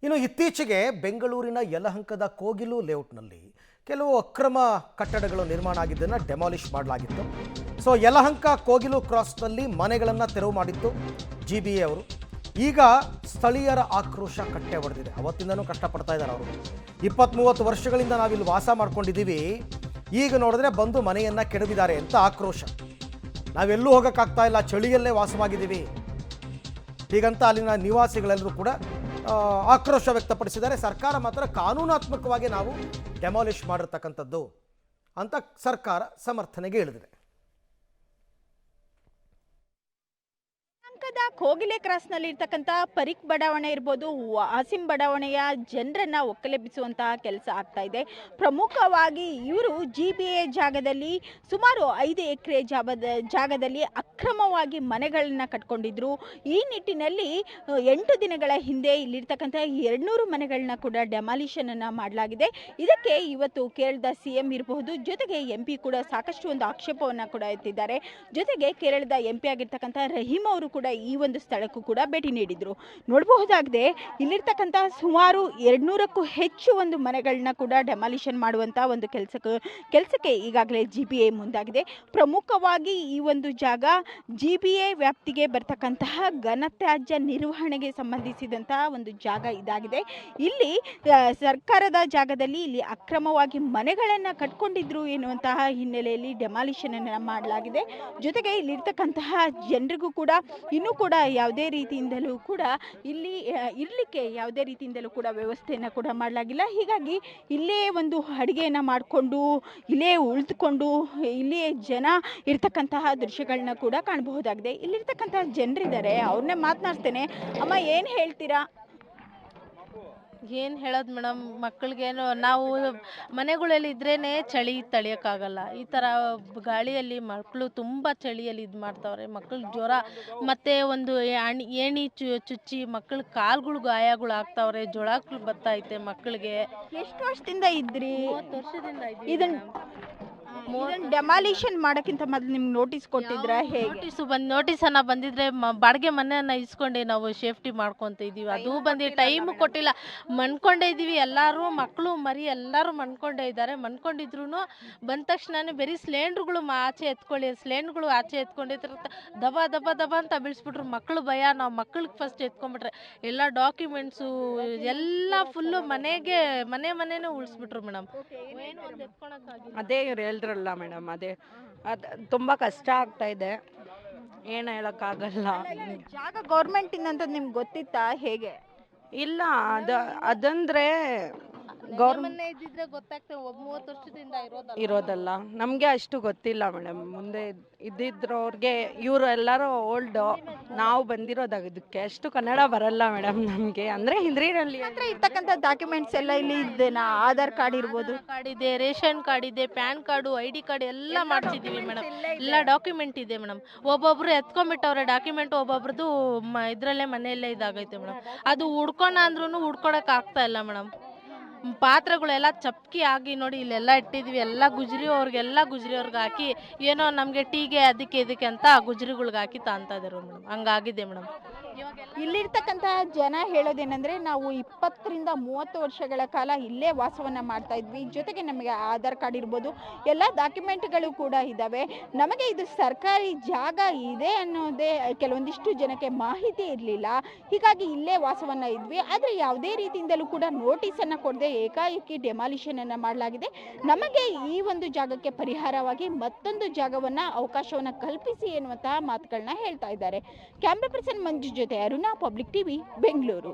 ಇನ್ನು ಇತ್ತೀಚೆಗೆ ಬೆಂಗಳೂರಿನ ಯಲಹಂಕದ ಕೋಗಿಲು ಲೇಔಟ್ನಲ್ಲಿ ಕೆಲವು ಅಕ್ರಮ ಕಟ್ಟಡಗಳು ನಿರ್ಮಾಣ ಆಗಿದ್ದನ್ನು ಡೆಮಾಲಿಷ್ ಮಾಡಲಾಗಿತ್ತು. ಸೊ ಯಲಹಂಕ ಕೋಗಿಲು ಕ್ರಾಸ್ನಲ್ಲಿ ಮನೆಗಳನ್ನು ತೆರವು ಮಾಡಿತ್ತು GBA ಅವರು. ಈಗ ಸ್ಥಳೀಯರ ಆಕ್ರೋಶ ಕಟ್ಟೆ ಹೊಡೆದಿದೆ. ಅವತ್ತಿಂದನೂ ಕಷ್ಟಪಡ್ತಾ ಇದ್ದಾರೆ ಅವರು. 20-30 ವರ್ಷಗಳಿಂದ ನಾವಿಲ್ಲಿ ವಾಸ ಮಾಡ್ಕೊಂಡಿದ್ದೀವಿ, ಈಗ ನೋಡಿದ್ರೆ ಬಂದು ಮನೆಯನ್ನು ಕೆಡವಿದ್ದಾರೆ ಅಂತ ಆಕ್ರೋಶ. ನಾವೆಲ್ಲೂ ಹೋಗೋಕ್ಕಾಗ್ತಾ ಇಲ್ಲ, ಚಳಿಯಲ್ಲೇ ವಾಸವಾಗಿದ್ದೀವಿ ಹೀಗಂತ ಅಲ್ಲಿನ ನಿವಾಸಿಗಳೆಲ್ಲರೂ ಕೂಡ ಆಕ್ರೋಶ ವ್ಯಕ್ತಪಡಿಸಿದ್ದಾರೆ. ಸರ್ಕಾರ ಮಾತ್ರ ಕಾನೂನಾತ್ಮಕವಾಗಿ ನಾವು ಡೆಮಾಲಿಷ್ ಮಾಡಿರ್ತಕ್ಕಂಥದ್ದು ಅಂತ ಸರ್ಕಾರ ಸಮರ್ಥನೆಗೆ ಇಳಿದಿದೆ. ಕೋಗಿಲೆ ಕ್ರಾಸ್ನಲ್ಲಿ ಇರ್ತಕ್ಕಂಥ ಪರಿಕ್ ಬಡಾವಣೆ ಇರ್ಬೋದು, ವಾಸಿಂ ಬಡಾವಣೆಯ ಜನರನ್ನ ಒಕ್ಕಲೆಬ್ಬಿಸುವಂತಹ ಕೆಲಸ ಆಗ್ತಾ ಇದೆ. ಪ್ರಮುಖವಾಗಿ ಇವರು GBA ಜಾಗದಲ್ಲಿ ಸುಮಾರು 5 ಎಕರೆ ಜಾಗದಲ್ಲಿ ಅಕ್ರಮವಾಗಿ ಮನೆಗಳನ್ನ ಕಟ್ಕೊಂಡಿದ್ರು. ಈ ನಿಟ್ಟಿನಲ್ಲಿ 8 ದಿನಗಳ ಹಿಂದೆ ಇಲ್ಲಿರ್ತಕ್ಕಂಥ 200 ಮನೆಗಳನ್ನ ಕೂಡ ಡೆಮಾಲಿಷನ್ ಅನ್ನ ಮಾಡಲಾಗಿದೆ. ಇದಕ್ಕೆ ಇವತ್ತು ಕೇರಳದ CM ಇರಬಹುದು, ಜೊತೆಗೆ MP ಕೂಡ ಸಾಕಷ್ಟು ಒಂದು ಆಕ್ಷೇಪವನ್ನ ಕೂಡ ಎತ್ತಿದ್ದಾರೆ. ಜೊತೆಗೆ ಕೇರಳದ MP ಆಗಿರ್ತಕ್ಕಂಥ ರಹೀಂ ಅವರು ಕೂಡ ಈ ಒಂದು ಸ್ಥಳಕ್ಕೂ ಕೂಡ ಭೇಟಿ ನೀಡಿದ್ರು. ನೋಡಬಹುದಾಗಿದೆ, ಇಲ್ಲಿರ್ತಕ್ಕಂಥ ಸುಮಾರು 200ಕ್ಕೂ ಹೆಚ್ಚು ಒಂದು ಮನೆಗಳನ್ನ ಕೂಡ ಡೆಮಾಲಿಷನ್ ಮಾಡುವಂತ ಒಂದು ಕೆಲಸಕ್ಕೆ ಈಗಾಗಲೇ GBA ಮುಂದಾಗಿದೆ. ಪ್ರಮುಖವಾಗಿ ಈ ಒಂದು ಜಾಗ GBA ವ್ಯಾಪ್ತಿಗೆ ಬರ್ತಕ್ಕಂತಹ ಘನತ್ಯಾಜ್ಯ ನಿರ್ವಹಣೆಗೆ ಸಂಬಂಧಿಸಿದಂತಹ ಒಂದು ಜಾಗ ಇದಾಗಿದೆ. ಇಲ್ಲಿ ಸರ್ಕಾರದ ಜಾಗದಲ್ಲಿ ಇಲ್ಲಿ ಅಕ್ರಮವಾಗಿ ಮನೆಗಳನ್ನ ಕಟ್ಕೊಂಡಿದ್ರು ಎನ್ನುವಂತಹ ಹಿನ್ನೆಲೆಯಲ್ಲಿ ಡೆಮಾಲಿಷನ್ ಅನ್ನು ಮಾಡಲಾಗಿದೆ. ಜೊತೆಗೆ ಇಲ್ಲಿರ್ತಕ್ಕಂತಹ ಜನರಿಗೂ ಕೂಡ ಇನ್ನೂ ಕೂಡ ಯಾವುದೇ ರೀತಿಯಿಂದಲೂ ಕೂಡ ಇಲ್ಲಿ ಇರಲಿಕ್ಕೆ ಯಾವುದೇ ರೀತಿಯಿಂದಲೂ ಕೂಡ ವ್ಯವಸ್ಥೆಯನ್ನು ಕೂಡ ಮಾಡಲಾಗಿಲ್ಲ. ಹೀಗಾಗಿ ಇಲ್ಲೇ ಒಂದು ಅಡುಗೆಯನ್ನು ಮಾಡಿಕೊಂಡು ಇಲ್ಲೇ ಉಳಿದುಕೊಂಡು ಇಲ್ಲಿಯೇ ಜನ ಇರ್ತಕ್ಕಂತಹ ದೃಶ್ಯಗಳನ್ನ ಕೂಡ ಕಾಣಬಹುದಾಗಿದೆ. ಇಲ್ಲಿರ್ತಕ್ಕಂತಹ ಜನರಿದ್ದಾರೆ, ಅವ್ರನ್ನೇ ಮಾತನಾಡ್ತೇನೆ. ಅಮ್ಮ, ಏನು ಹೇಳ್ತೀರಾ? ಏನು ಹೇಳೋದು ಮೇಡಮ್, ಮಕ್ಕಳಿಗೇನು ನಾವು ಮನೆಗಳಲ್ಲಿ ಇದ್ರೇ ಚಳಿ ತಡೆಯೋಕ್ಕಾಗಲ್ಲ. ಈ ಥರ ಗಾಳಿಯಲ್ಲಿ ಮಕ್ಕಳು ತುಂಬ ಚಳಿಯಲ್ಲಿ ಇದು ಮಾಡ್ತಾವ್ರೆ. ಮಕ್ಕಳಿಗೆ ಜ್ವರ ಮತ್ತು ಒಂದು ಏಣಿ ಚುಚ್ಚಿ ಮಕ್ಕಳ ಕಾಲುಗಳು ಗಾಯಗಳು ಆಗ್ತಾವ್ರೆ, ಜ್ವರಗಳು ಬರ್ತೈತೆ ಮಕ್ಕಳಿಗೆ. ಎಷ್ಟು ವರ್ಷದಿಂದ ಇದ್ರಿ? 30 ವರ್ಷದಿಂದ ಇದನ್ನ ಡೆಮಾಲಿಷನ್ ಮಾಡೋಕ್ಕಿಂತ ಮೊದಲು ನಿಮ್ಗೆ ನೋಟಿಸ್ ಕೊಟ್ಟಿದ್ರ? ಹೇಗೆ ನೋಟಿಸನ್ನು ಬಂದಿದ್ರೆ ಬಾಡಿಗೆ ಮನೆಯನ್ನು ಇಸ್ಕೊಂಡು ನಾವು ಸೇಫ್ಟಿ ಮಾಡ್ಕೊತ ಇದ್ದೀವಿ. ಅದು ಬಂದು ಟೈಮ್ ಕೊಟ್ಟಿಲ್ಲ, ಮನ್ಕೊಂಡೇ ಇದ್ದೀವಿ. ಎಲ್ಲರೂ ಮಕ್ಕಳು ಮರಿ ಎಲ್ಲರೂ ಮನ್ಕೊಂಡೇ ಇದ್ದಾರೆ. ಮನ್ಕೊಂಡಿದ್ರು ಬಂದ ತಕ್ಷಣ ಬರೀ ಸಿಲಿಂಡ್ರುಗಳು ಆಚೆ ಎತ್ಕೊಂಡಿರ್ತಾರೆ. ದಬ ದಬ ದಬ ಅಂತ ಬೀಳಿಸ್ಬಿಟ್ರು. ಮಕ್ಕಳು ಭಯ, ನಾವು ಮಕ್ಕಳಿಗೆ ಫಸ್ಟ್ ಎತ್ಕೊಂಡ್ಬಿಟ್ರೆ ಎಲ್ಲ ಡಾಕ್ಯುಮೆಂಟ್ಸು ಎಲ್ಲ ಫುಲ್ಲು ಮನೆನೇ ಉಳಿಸ್ಬಿಟ್ರು ಮೇಡಮ್. ಅದೇ ಇವ್ರು ಹೇಳಿದ್ರಲ್ಲ ಮೇಡಮ್, ಅದು ತುಂಬ ಕಷ್ಟ ಆಗ್ತಾ ಇದೆ, ಏನು ಹೇಳೋಕ್ಕಾಗಲ್ಲ. ಜಾಗ ಗೌರ್ಮೆಂಟ್ ಇಂದ ನಿಮ್ಗೆ ಗೊತ್ತಿತ್ತಾ? ಹೇಗೆ? ಇಲ್ಲ, ಅದಂದ್ರೆ ಮನೆ ಇದ್ದಿದ್ರೆ ಗೊತ್ತಾಗ್ತದೆ. 30 ವರ್ಷದಿಂದ ಇರೋದಲ್ಲ, ನಮಗೆ ಅಷ್ಟು ಗೊತ್ತಿಲ್ಲ ಮೇಡಮ್. ಮುಂದೆ ಇದ್ದಿದ್ರವ್ರಿಗೆ ಇವರು ಎಲ್ಲರೂ ಓಲ್ಡು, ನಾವು ಬಂದಿರೋದಾಗಿದ್ದಕ್ಕೆ ಅಷ್ಟು ಕನ್ನಡ ಬರಲ್ಲ ಮೇಡಮ್ ನಮಗೆ. ಅಂದರೆ ಹಿಂದಿನಲ್ಲಿ ಇರ್ತಕ್ಕಂಥ ಡಾಕ್ಯುಮೆಂಟ್ಸ್ ಎಲ್ಲ ಇಲ್ಲಿ ಇದ್ದೇನಾ? ಆಧಾರ್ ಕಾರ್ಡ್ ಇರ್ಬೋದು, ಕಾರ್ಡ್ ಇದೆ, ರೇಷನ್ ಕಾರ್ಡ್ ಇದೆ, ಪ್ಯಾನ್ ಕಾರ್ಡು, ID ಕಾರ್ಡ್ ಎಲ್ಲ ಮಾಡ್ಸಿದ್ದೀವಿ ಮೇಡಮ್. ಎಲ್ಲ ಡಾಕ್ಯುಮೆಂಟ್ ಇದೆ ಮೇಡಮ್. ಒಬ್ಬೊಬ್ರು ಎತ್ಕೊಂಡ್ಬಿಟ್ಟವ್ರೆ ಡಾಕ್ಯುಮೆಂಟ್, ಒಬ್ಬೊಬ್ರದ್ದು ಇದರಲ್ಲೇ ಮನೆಯಲ್ಲೇ ಇದಾಗೈತೆ ಮೇಡಮ್. ಅದು ಹುಡ್ಕೋಣ ಅಂದ್ರೂ ಹುಡ್ಕೊಳಕ್ಕೆ ಆಗ್ತಾ ಇಲ್ಲ ಮೇಡಮ್. ಪಾತ್ರೆಗಳೆಲ್ಲ ಚಪ್ಕಿ ಆಗಿ ನೋಡಿ ಇಲ್ಲೆಲ್ಲ ಇಟ್ಟಿದ್ವಿ. ಎಲ್ಲ ಅವ್ರಿಗೆಲ್ಲ ಗುಜ್ರಿಯವ್ರಿಗೆ ಹಾಕಿ ಏನೋ ನಮಗೆ ಟೀಗೆ ಅದಕ್ಕೆ ಇದಕ್ಕೆ ಅಂತ ಗುಜ್ರಿಗಳ್ಗೆ ಹಾಕಿ ತಾಂತ ಇದ್ದಾರೆ ಮೇಡಮ್. ಹಂಗಾಗಿದೆ ಮೇಡಮ್. ಇಲ್ಲಿರ್ತಕ್ಕಂತಹ ಜನ ಹೇಳೋದೇನೆಂದ್ರೆ, ನಾವು 20ರಿಂದ 30 ವರ್ಷಗಳ ಕಾಲ ಇಲ್ಲೇ ವಾಸವನ್ನ ಮಾಡ್ತಾ ಇದ್ವಿ. ಜೊತೆಗೆ ನಮಗೆ ಆಧಾರ್ ಕಾರ್ಡ್ ಇರ್ಬೋದು, ಎಲ್ಲ ಡಾಕ್ಯುಮೆಂಟ್ಗಳು ಕೂಡ ಇದ್ದಾವೆ. ನಮಗೆ ಇದು ಸರ್ಕಾರಿ ಜಾಗ ಇದೆ ಅನ್ನೋದೇ ಕೆಲವೊಂದಿಷ್ಟು ಜನಕ್ಕೆ ಮಾಹಿತಿ ಇರಲಿಲ್ಲ. ಹೀಗಾಗಿ ಇಲ್ಲೇ ವಾಸವನ್ನ ಇದ್ವಿ. ಆದರೆ ಯಾವುದೇ ರೀತಿಯಿಂದಲೂ ಕೂಡ ನೋಟಿಸನ್ನು ಕೊಡದೆ ಏಕಾಏಕಿ ಡೆಮಾಲಿಷನ್ ಅನ್ನ ಮಾಡಲಾಗಿದೆ. ನಮಗೆ ಈ ಒಂದು ಜಾಗಕ್ಕೆ ಪರಿಹಾರವಾಗಿ ಮತ್ತೊಂದು ಜಾಗವನ್ನ ಅವಕಾಶವನ್ನ ಕಲ್ಪಿಸಿ ಎನ್ನುವಂತಹ ಮಾತುಗಳನ್ನ ಹೇಳ್ತಾ ಇದ್ದಾರೆ. ಕ್ಯಾಮ್ರಾ ಪರ್ಸನ್ ಮಂಜು ಜೊತೆ ಅರುಣಾ, ಪಬ್ಲಿಕ್ ಟಿವಿ, ಬೆಂಗಳೂರು.